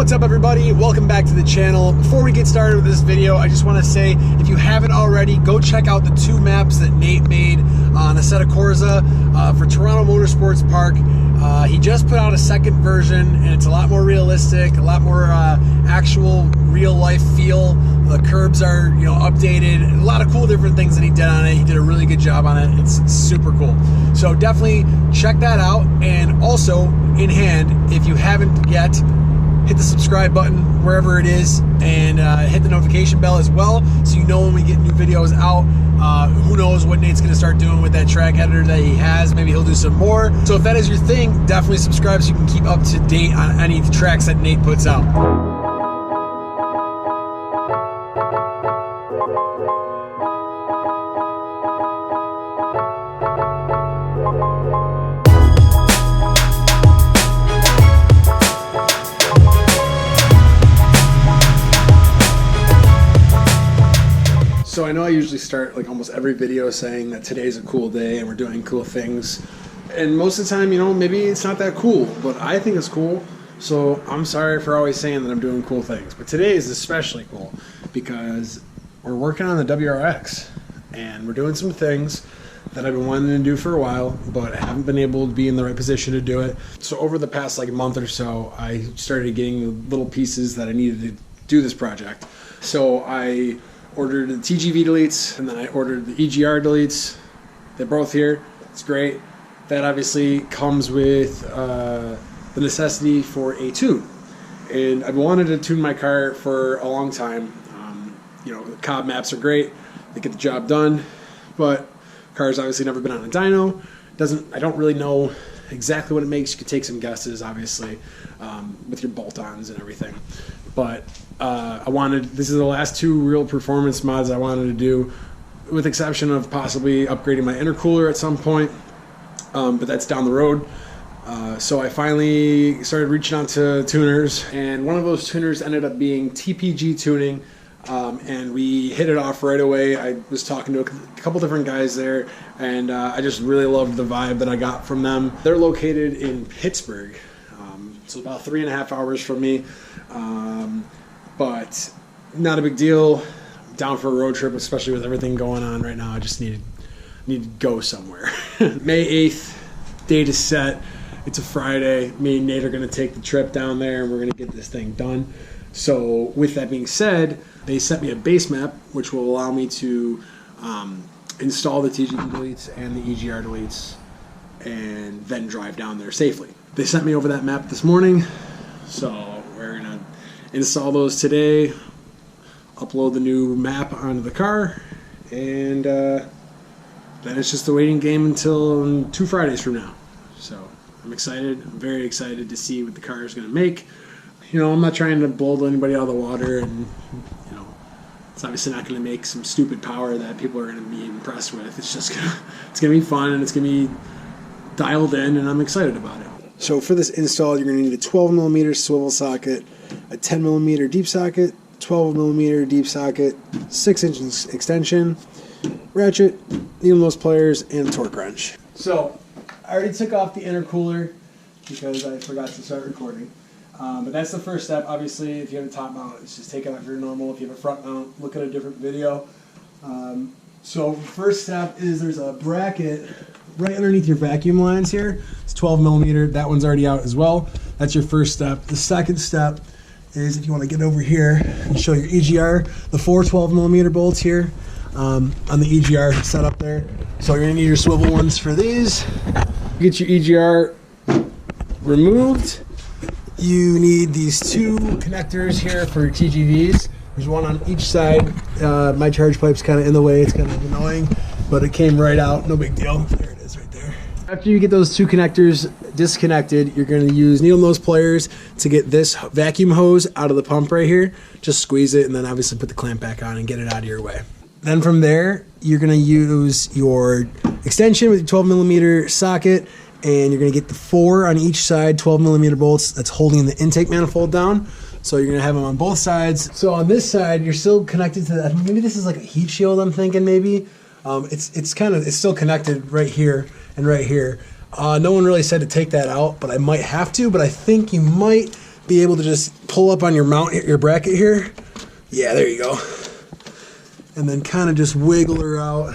What's up everybody, welcome back to the channel. Before we get started with this video, I just want to say, if you haven't already, go check out the two maps that Nate made on a set of Corsa for Toronto Motorsports Park. He just put out a second version and it's a lot more realistic, a lot more actual real life feel. The curbs are, updated, a lot of cool different things that he did on it. He did a really good job on it. It's super cool. So definitely check that out. And also, in hand, if you haven't yet, hit the subscribe button wherever it is and hit the notification bell as well so you know when we get new videos out. Who knows what Nate's going to start doing with that track editor that he has. Maybe he'll do some more. So if that is your thing, definitely subscribe so you can keep up to date on any tracks that Nate puts out. So I know I usually start like almost every video saying that today's a cool day and we're doing cool things. And most of the time, maybe it's not that cool, but I think it's cool. So I'm sorry for always saying that I'm doing cool things. But today is especially cool because we're working on the WRX and we're doing some things that I've been wanting to do for a while, but I haven't been able to be in the right position to do it. So over the past month or so, I started getting little pieces that I needed to do this project. So I ordered the Tgv deletes, and then I ordered the EGR deletes. They're both here. It's great. That obviously comes with the necessity for a tune. And I've wanted to tune my car for a long time. The Cobb maps are great. They get the job done. But car's obviously never been on a dyno. I don't really know exactly what it makes. You could take some guesses, obviously, with your bolt-ons and everything. But this is the last two real performance mods I wanted to do, with exception of possibly upgrading my intercooler at some point, but that's down the road. So I finally started reaching out to tuners, and one of those tuners ended up being TPG Tuning, and we hit it off right away. I was talking to a couple different guys there, and I just really loved the vibe that I got from them. They're located in Pittsburgh, so about 3.5 hours from me. But not a big deal. I'm down for a road trip, especially with everything going on right now. I just need to go somewhere. May 8th, date is set. It's a Friday. Me and Nate are going to take the trip down there, and we're going to get this thing done. So with that being said, they sent me a base map, which will allow me to install the Tgv deletes and the EGR deletes, and then drive down there safely. They sent me over that map this morning, so we're going to install those today, upload the new map onto the car, and then it's just a waiting game until 2 Fridays from now. So I'm excited. I'm very excited to see what the car is going to make. I'm not trying to blow anybody out of the water, and it's obviously not going to make some stupid power that people are going to be impressed with. It's just it's going to be fun, and it's going to be dialed in, and I'm excited about it. So for this install, you're going to need a 12mm swivel socket, a 10mm deep socket, 12mm deep socket, 6-inch extension, ratchet, needle nose pliers, and a torque wrench. So I already took off the intercooler because I forgot to start recording. But that's the first step. Obviously, if you have a top mount, it's just take it off your normal. If you have a front mount, look at a different video. So first step is there's a bracket right underneath your vacuum lines here. It's 12mm. That one's already out as well. That's your first step. The second step is if you want to get over here and show your EGR, the 4 12mm bolts here on the EGR setup there. So you're going to need your swivel ones for these. Get your EGR removed. You need these 2 connectors here for your TGVs. There's one on each side. My charge pipe's kind of in the way. It's kind of annoying, but it came right out. No big deal. There it is right there. After you get those 2 connectors disconnected, you're going to use needle nose pliers to get this vacuum hose out of the pump right here. Just squeeze it and then obviously put the clamp back on and get it out of your way. Then from there, you're going to use your extension with your 12mm socket, and you're going to get the 4 on each side 12mm bolts that's holding the intake manifold down. So you're going to have them on both sides. So on this side, you're still connected to that. Maybe this is like a heat shield, I'm thinking maybe. It's still connected right here and right here. No one really said to take that out, but I might have to. But I think you might be able to just pull up on your mount, your bracket here. Yeah, there you go. And then kind of just wiggle her out.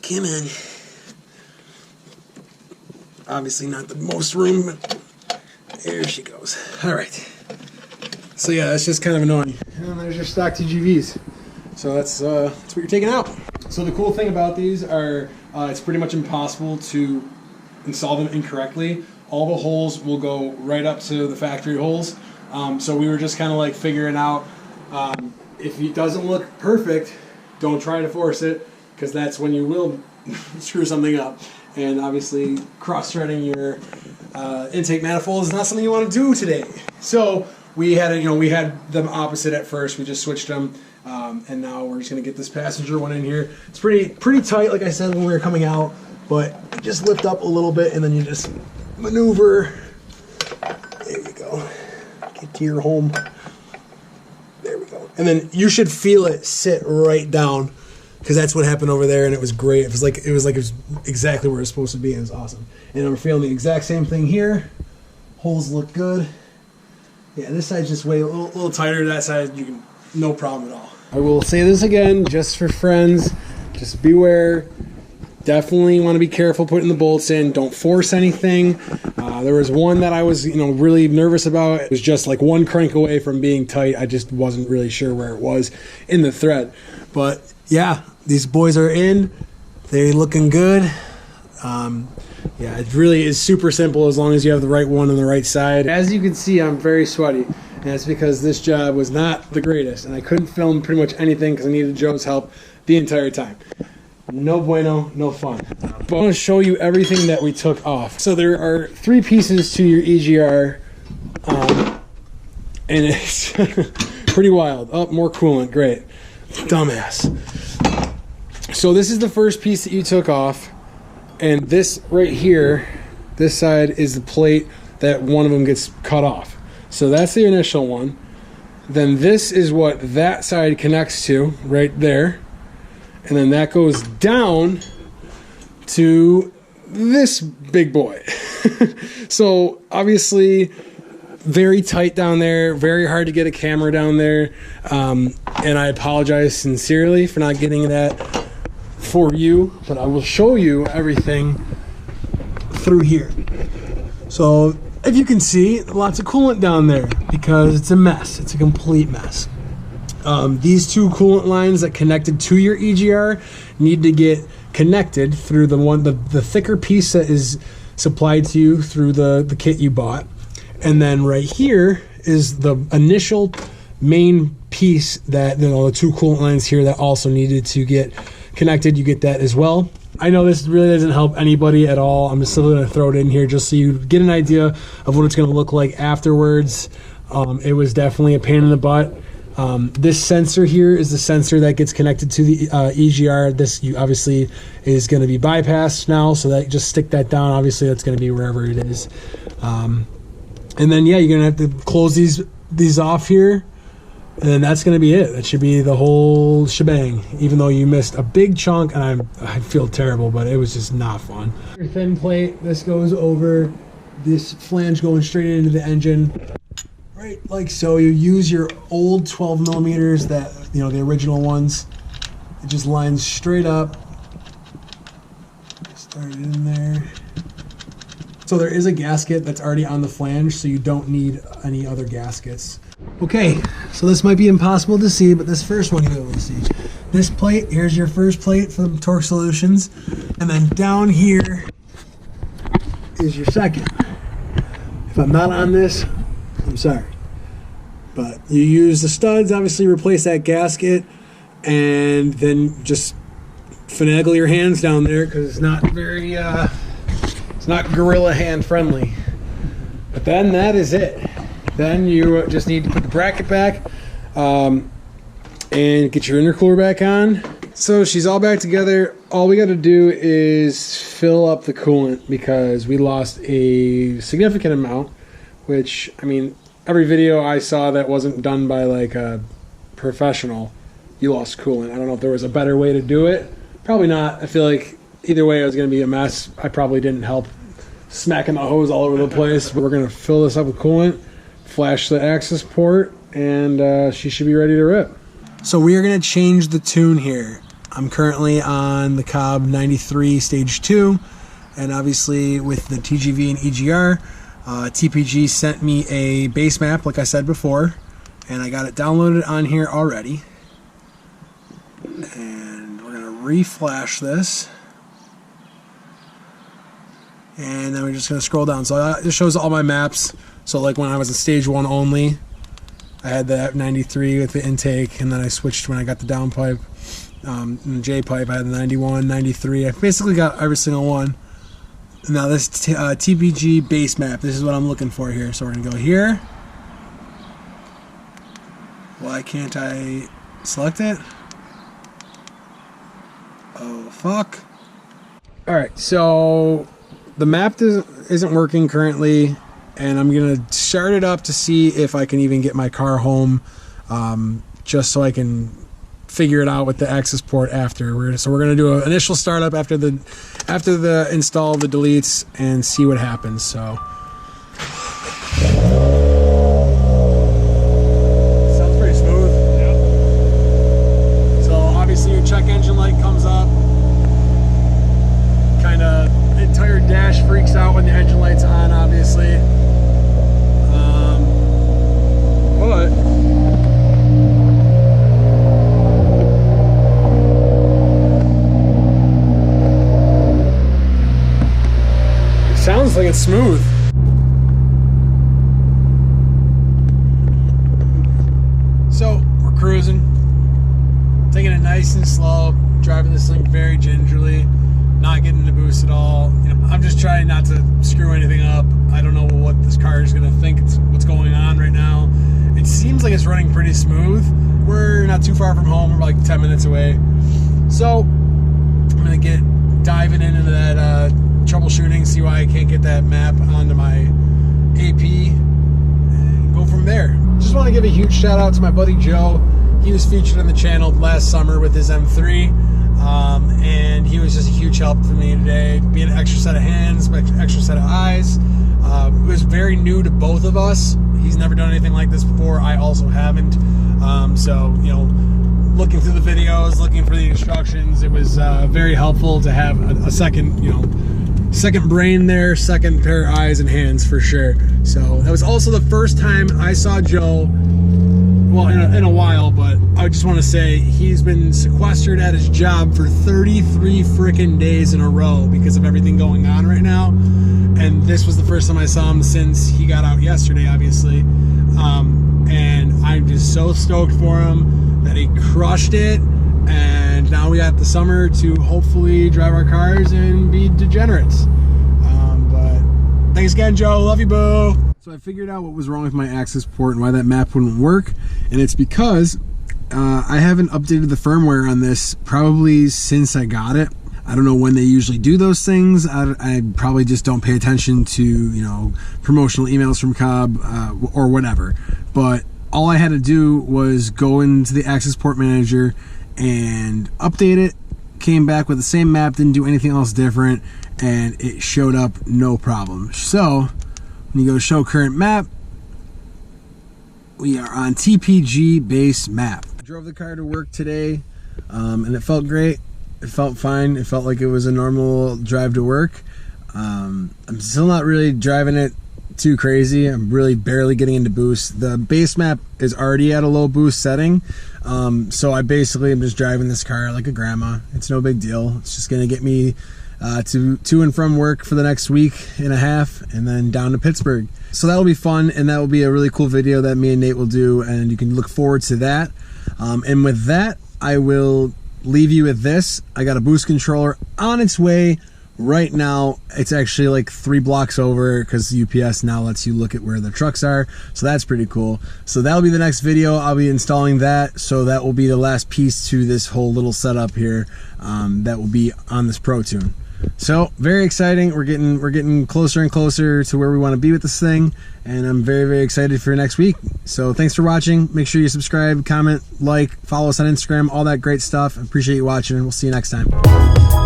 Come in. Obviously not the most room, but there she goes. All right. So yeah, that's just kind of annoying. And there's your stock TGVs. So that's what you're taking out. So the cool thing about these are it's pretty much impossible to install them incorrectly. All the holes will go right up to the factory holes. So we were just kind of like figuring out if it doesn't look perfect, don't try to force it, because that's when you will screw something up. And obviously cross-threading your intake manifold is not something you want to do today. So we had we had them opposite at first. We just switched them, and now we're just gonna get this passenger one in here. It's pretty tight, like I said when we were coming out, but just lift up a little bit, and then you just maneuver. There you go. Get to your home. There we go. And then you should feel it sit right down, because that's what happened over there, and it was great. It was exactly where it was supposed to be, and it was awesome. And I'm feeling the exact same thing here. Holes look good. Yeah, this side's just way a little tighter. That side, you can no problem at all. I will say this again, just for friends, just beware. Definitely want to be careful putting the bolts in. Don't force anything. There was one that I was, really nervous about. It was just like one crank away from being tight. I just wasn't really sure where it was in the thread. But yeah, these boys are in. They're looking good. Yeah, it really is super simple as long as you have the right one on the right side. As you can see, I'm very sweaty, and that's because this job was not the greatest, and I couldn't film pretty much anything because I needed Joe's help the entire time. No bueno, no fun. But I want to show you everything that we took off. So there are 3 pieces to your EGR, and it's pretty wild. Oh, more coolant, great. Dumbass. So this is the first piece that you took off, and this right here, this side is the plate that one of them gets cut off. So that's the initial one. Then this is what that side connects to right there. And then that goes down to this big boy. So obviously very tight down there, very hard to get a camera down there. And I apologize sincerely for not getting that for you, but I will show you everything through here. So if you can see, lots of coolant down there because it's a mess. It's a complete mess. These 2 coolant lines that connected to your EGR need to get connected through the thicker piece that is supplied to you through the kit you bought. And then right here is the initial main piece that, the 2 coolant lines here that also needed to get connected. You get that as well. I know this really doesn't help anybody at all. I'm just still going to throw it in here just so you get an idea of what it's going to look like afterwards. It was definitely a pain in the butt. This sensor here is the sensor that gets connected to the EGR. This obviously is going to be bypassed now, so that just stick that down. Obviously, that's going to be wherever it is. And then yeah, you're going to have to close these off here, and then that's going to be it. That should be the whole shebang. Even though you missed a big chunk, and I feel terrible, but it was just not fun. Your thin plate. This goes over this flange going straight into the engine. Right, like so. You use your old 12 millimeters, that the original ones. It just lines straight up. Start it in there. So there is a gasket that's already on the flange, so you don't need any other gaskets. Okay, so this might be impossible to see, but this first one you'll be able to see. This plate, here's your first plate from Torque Solutions, and then down here is your second. If I'm not on this, I'm sorry. But you use the studs, obviously replace that gasket, and then just finagle your hands down there because it's not very, it's not gorilla hand friendly. But then that is it. Then you just need to put the bracket back and get your intercooler back on. So she's all back together. All we got to do is fill up the coolant because we lost a significant amount, which, I mean, every video I saw that wasn't done by like a professional, you lost coolant. I don't know if there was a better way to do it. Probably not. I feel like either way it was going to be a mess. I probably didn't help smacking the hose all over the place. We're gonna fill this up with coolant, flash the access port, and she should be ready to rip. So we are gonna change the tune here. I'm currently on the Cobb 93 Stage 2, and obviously with the TGV and EGR, TPG sent me a base map, like I said before, and I got it downloaded on here already. And we're gonna reflash this, and then we're just gonna scroll down. So it just shows all my maps. So like when I was at Stage 1 only, I had the F93 with the intake, and then I switched when I got the downpipe. And the J-pipe, I had the 91, 93. I basically got every single one. Now this TPG base map, this is what I'm looking for here. So we're gonna go here. Why can't I select it? Oh, fuck. Alright, so the map isn't working currently, and I'm gonna start it up to see if I can even get my car home, just so I can figure it out with the access port after. So we're gonna do an initial startup after the install of the deletes and see what happens. So sounds pretty smooth. Yep. So obviously your check engine light comes up. Kind of the entire dash freaks out when the engine light's on, obviously. But sounds like it's smooth. So we're cruising, taking it nice and slow, driving this thing very gingerly, not getting the boost at all. You know, I'm just trying not to screw anything up. I don't know what this car is gonna think what's going on right now. It seems like it's running pretty smooth. We're not too far from home. We're like 10 minutes away. So I'm gonna get diving into that troubleshooting, see why I can't get that map onto my AP, and go from there. Just want to give a huge shout out to my buddy Joe. He was featured on the channel last summer with his M3, and he was just a huge help for me today. Being an extra set of hands, extra set of eyes. It was very new to both of us. He's never done anything like this before. I also haven't. So, you know, looking through the videos, looking for the instructions, it was very helpful to have a second, you know, second brain there, second pair of eyes and hands for sure. So that was also the first time I saw Joe, well, in a while, but I just want to say he's been sequestered at his job for 33 freaking days in a row because of everything going on right now. And this was the first time I saw him since he got out yesterday, obviously. And I'm just so stoked for him that he crushed it. And now we got the summer to hopefully drive our cars and be degenerates. But thanks again, Joe. Love you, boo. So I figured out what was wrong with my access port and why that map wouldn't work. And it's because I haven't updated the firmware on this probably since I got it. I don't know when they usually do those things. I probably just don't pay attention to, you know, promotional emails from Cobb or whatever. But all I had to do was go into the access port manager and update it, came back with the same map, didn't do anything else different, and it showed up no problem. So when you go show current map, we are on TPG base map. I drove the car to work today, and it felt great. It felt fine. It felt like it was a normal drive to work. I'm still not really driving it too crazy. I'm really barely getting into boost. The base map is already at a low boost setting, so I basically am just driving this car like a grandma. It's no big deal. It's just gonna get me to and from work for the next week and a half, and then down to Pittsburgh. So that'll be fun, and that will be a really cool video that me and Nate will do, and you can look forward to that. And with that, I will leave you with this. I got a boost controller on its way right now. It's actually like 3 blocks over because UPS now lets you look at where the trucks are, so that's pretty cool. So that'll be the next video. I'll be installing that, so that will be the last piece to this whole little setup here that will be on this Pro Tune. So very exciting. We're getting closer and closer to where we want to be with this thing, and I'm very, very excited for next week. So thanks for watching. Make sure you subscribe, comment, like, follow us on Instagram, all that great stuff. I appreciate you watching, and we'll see you next time.